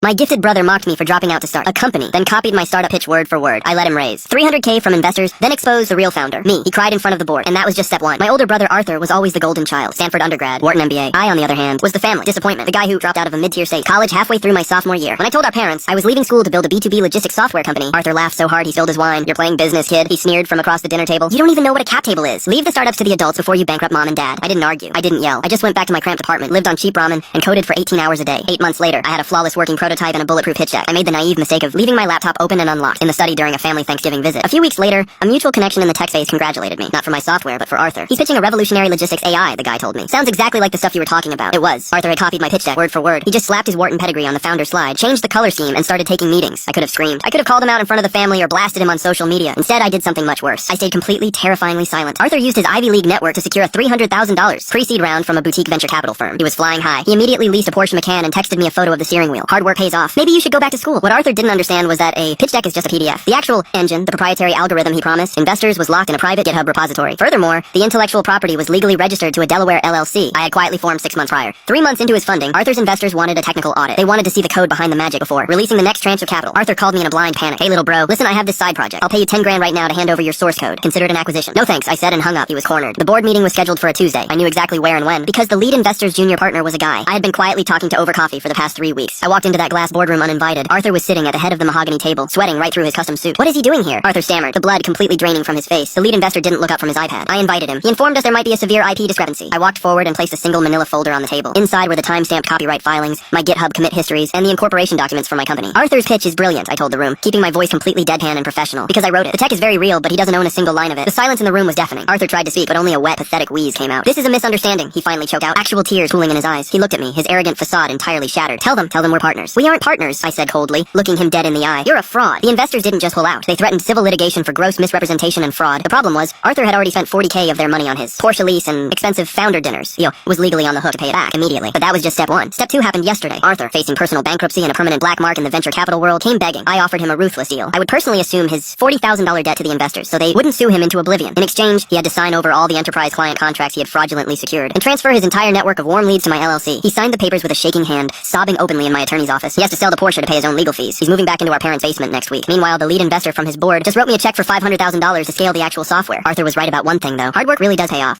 My gifted brother mocked me for dropping out to start a company, then copied my startup pitch word for word. I let him raise $300K from investors, then exposed the real founder, me. He cried in front of the board, and that was just step one. My older brother Arthur was always the golden child, Stanford undergrad, Wharton MBA. I, on the other hand, was the family disappointment, the guy who dropped out of a mid-tier state college halfway through my sophomore year. When I told our parents I was leaving school to build a B2B logistics software company, Arthur laughed so hard he spilled his wine. "You're playing business, kid," he sneered from across the dinner table. "You don't even know what a cap table is. Leave the startups to the adults before you bankrupt mom and dad." I didn't argue. I didn't yell. I just went back to my cramped apartment, lived on cheap ramen, and coded for 18 hours a day. 8 months later, I had a flawless working prototype and a bulletproof pitch deck. I made the naive mistake of leaving my laptop open and unlocked in the study during a family Thanksgiving visit. A few weeks later, a mutual connection in the tech space congratulated me. Not for my software, but for Arthur. "He's pitching a revolutionary logistics AI," the guy told me. "Sounds exactly like the stuff you were talking about." It was. Arthur had copied my pitch deck word for word. He just slapped his Wharton pedigree on the founder slide, changed the color scheme, and started taking meetings. I could have screamed. I could have called him out in front of the family or blasted him on social media. Instead, I did something much worse. I stayed completely, terrifyingly silent. Arthur used his Ivy League network to secure a $300,000 pre-seed round from a boutique venture capital firm. He was flying high. He immediately leased a Porsche Macan and texted me a photo of the steering wheel. "Hard work pays off. Maybe you should go back to school." What Arthur didn't understand was that a pitch deck is just a PDF. The actual engine, the proprietary algorithm he promised investors, was locked in a private GitHub repository. Furthermore, the intellectual property was legally registered to a Delaware LLC I had quietly formed 6 months prior. 3 months into his funding, Arthur's investors wanted a technical audit. They wanted to see the code behind the magic before releasing the next tranche of capital. Arthur called me in a blind panic. "Hey, little bro, listen, I have this side project. I'll pay you 10 grand right now to hand over your source code. Consider it an acquisition." "No thanks," I said and hung up. He was cornered. The board meeting was scheduled for a Tuesday. I knew exactly where and when, because the lead investor's junior partner was a guy I had been quietly talking to over coffee for the past 3 weeks. I walked into that glass boardroom uninvited. Arthur was sitting at the head of the mahogany table, sweating right through his custom suit. "What is he doing here?" Arthur stammered, the blood completely draining from his face. The lead investor didn't look up from his iPad. I invited him. He informed us there might be a severe IP discrepancy. I walked forward and placed a single manila folder on the table. Inside were the time-stamped copyright filings, my GitHub commit histories, and the incorporation documents for my company. "Arthur's pitch is brilliant," I told the room, keeping my voice completely deadpan and professional, because I wrote it. "The tech is very real, but he doesn't own a single line of it." The silence in the room was deafening. Arthur tried to speak, but only a wet, pathetic wheeze came out. "This is a misunderstanding," he finally choked out, actual tears pooling in his eyes. He looked at me, his arrogant facade entirely shattered. Tell them we're partners." "We aren't partners," I said coldly, looking him dead in the eye. "You're a fraud." The investors didn't just pull out. They threatened civil litigation for gross misrepresentation and fraud. The problem was, Arthur had already spent 40K of their money on his Porsche lease and expensive founder dinners. Was legally on the hook to pay it back immediately. But that was just step one. Step two happened yesterday. Arthur, facing personal bankruptcy and a permanent black mark in the venture capital world, came begging. I offered him a ruthless deal. I would personally assume his $40,000 debt to the investors, so they wouldn't sue him into oblivion. In exchange, he had to sign over all the enterprise client contracts he had fraudulently secured, and transfer his entire network of warm leads to my LLC. He signed the papers with a shaking hand, sobbing openly in my attorney's office. He has to sell the Porsche to pay his own legal fees. He's moving back into our parents' basement next week. Meanwhile, the lead investor from his board just wrote me a check for $500,000 to scale the actual software. Arthur was right about one thing, though. Hard work really does pay off.